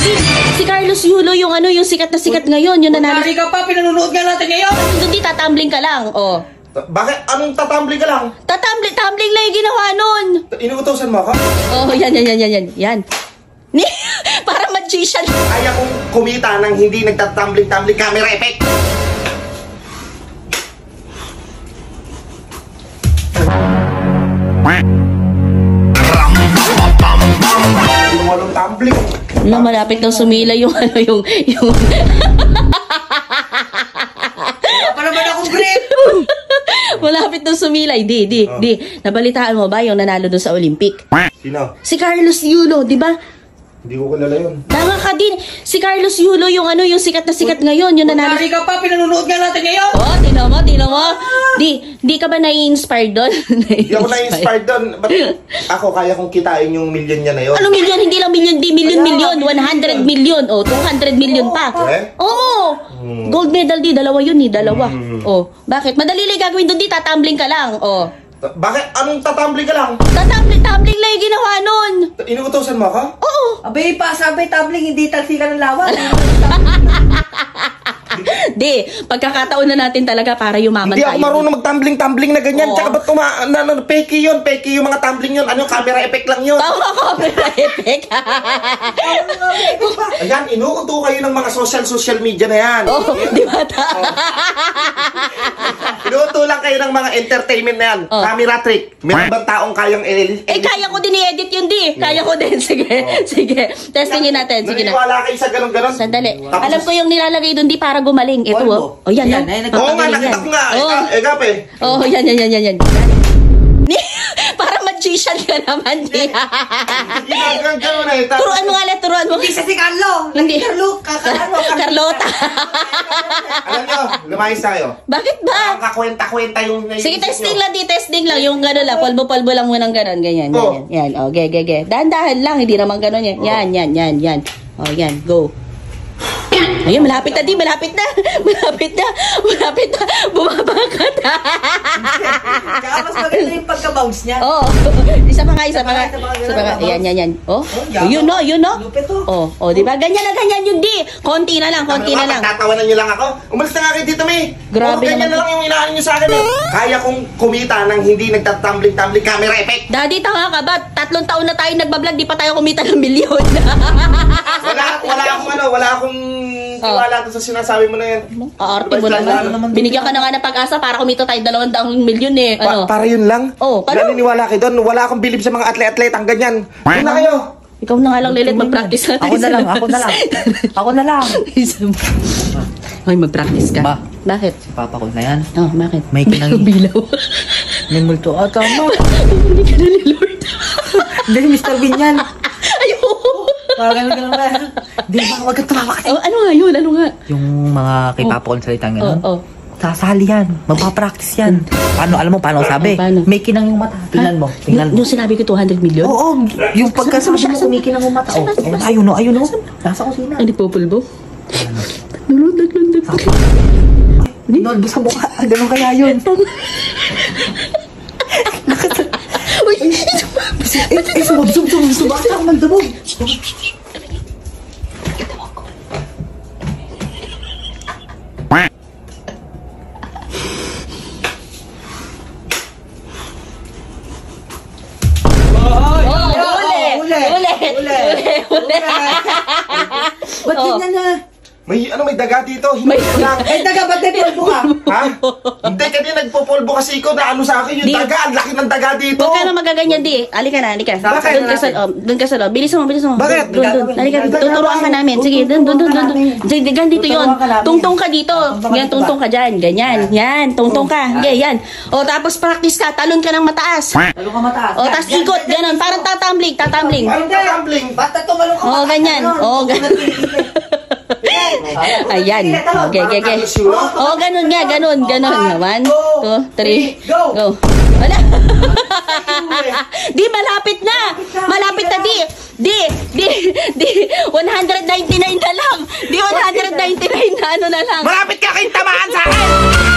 di. Si Carlos Yulo, yung ano, yung sikat na sikat ngayon. Yung nanalo. Kunwari ka pa, pinanonood nga natin ngayon. Hindi, tatambling ka lang. Oh. Bakit? Anong tatumbling ka lang? Tumbling lang yung ginawa nun. Inuutosan mo ako? Oh, yan. Parang magician. Kaya kong kumita ng hindi nagtatumbling-tumbling camera effect. Yung walang tumbling. No, malapit nang sumila yung ano, yung... Pa naman akong grip. Malapit nang sumila. Di. Nabalitaan mo ba yung nanalo doon sa Olympic? Sino? Si Carlos Yulo, di ba? Hindi ko kilala yun. Tama ka din. Si Carlos Yulo, yung ano, yung sikat na sikat ngayon. Yung nanalo. Kunwari ka pa, pinanonood nga natin ngayon. Oh, tino mo. Di ka ba nai-inspired doon? Hindi ako na-inspired doon. Ba't ako kaya kong kitain yung million niya na yun? Anong million? Hindi lang million, di million. 100 million. Oh, 200 million pa. Oo. Gold medal di. Dalawa yun eh. Dalawa. Oh, bakit? Madali lang gagawin doon di. Tatambling ka lang. Oh. Bakit? Anong tatumbling ka lang? Tumbling lang yung ginawa nun. Inuutosan mo ako? Oo. Abay pa, sabi tabling, hindi talsikan ng lawan. Di, pagkakataon na natin talaga para yumaman Hindi tayo. ako marunong mag-tumbling na ganyan. Oo. Tsaka ba't peki yun? Peki yung mga tumbling yun. Ano, camera effect lang yun. Tama ko, camera effect. Ayan, inuuto kayo ng mga social media na yan. Oh, di ba Inuuto lang kayo ng mga entertainment na yan. Oh. Camera trick. Meron bang taong kayang kaya ko din i-edit yun, di. Kaya ko din. Sige. Testingin natin. Sige na. Naniniwala kayo sa ganun-ganun? Sandali. Tapos, Alam ko yung nilalagay doon, di para gumaling. Ito, oh. Oh, yan. Oo nga, nakita ko nga. Egap eh. Oh, yan. Parang magician ka naman, di. Ginagawa na eh. Turuan mo nga, turuan mo. Hindi sa si Carlo. Hindi. Carlota. Alam nyo, lumayos tayo. Bakit ba? Ang kakwenta-kwenta yung... Sige, testing lang, yung gano'n lang, polvo-polvo lang mo ng gano'n, ganyan, yan, oh, ge, dahan-dahan lang, hindi naman gano'n yan, yan, oh, yan, go. Ayun, malapit na, bumaba ka na. Kaya mas maganda yung pagka-bounce niya. Oh, isa pa nga, yan, oh, yun no, oh, di ba, ganyan yun, di, konti na lang. Tatawanan nyo lang ako. Umalis na nga kayo dito, May. Grabe ganyan naman. na lang yung inaanin nyo sa akin eh. Kaya kong kumita ng hindi nagtatumbling-tumbling camera effect. Daddy, tanga ka ba? 3 taon na tayo nagbablog, di pa tayo kumita ng milyon. Wala akong tiwala doon sa sinasabi mo na yan. Aarte mo naman. Binigyan ka na nga ng pag-asa para kumita tayo 200 milyon eh. Ano? Para yun lang? Oh, paano? Naniniwala kayo doon. Wala akong bilib sa mga atlet-atlet ang ganyan. Yun na kayo. Ikaw na nga lang, Lilit, mag-practice natin. Ako na lang. Ay, mag-practice ka. Ba? Bakit? Papa ko na yan. Oh, bakit? May kinang- bilaw. May multo. Tama. Hindi ka na ni Lord. Hindi, Mr. Bean yan. Ayoko. Parang ganun ba? Hindi ba, wag kang tumawa kasi. Oh, ano nga yun? Yung mga kay Papa ko salitang gano'n. Oh. Sasali yan. Magpapractice yan. Paano, alam mo, paano sabi? Paano? May kinang yung mata. Tingnan mo. Yung sinabi ko 200 milyon? Oo. Yung pagkasabi mo, kumikinang yung mata. Ayun o. Nasa kusina. Ano, pupulbo? Nolbos sa mukha. Ganun kaya yun. Uy! Zoom. Bakit ako magdabog? Uli! Ba't ganyan na? May daga dito. May lang. May daga, ba't may polvo ka? Ha? Hindi, kanina nagpopolvo kasi ko na ano sa akin yung daga. Ang laki ng daga dito. Huwag ka na magaganyan, di. Halika na. Bakit? Doon ka sa loob. Bilis mo. Bakit? Doon. Halika, tuturuan ka namin. Sige, doon. Dito yun. Tungtong ka dito. Yan, tungtong ka dyan. Ganyan. Yan, tungtong ka. Yan. O, tapos practice ka. Talon ka ng mataas. Talon ka mataas. O, tapos ikot. Ganon. Parang tatambling. Parang tatambling. Basta tumalong ka. O, ganyan. O, ganyan. Ayan. Okay. Oh, ganun nga, ganun. 1, 2, 3, go. Wala. Di, malapit na. Di. 199 na lang. Di, 199 na ano na lang. Malapit ka kayong tamaan sa akin!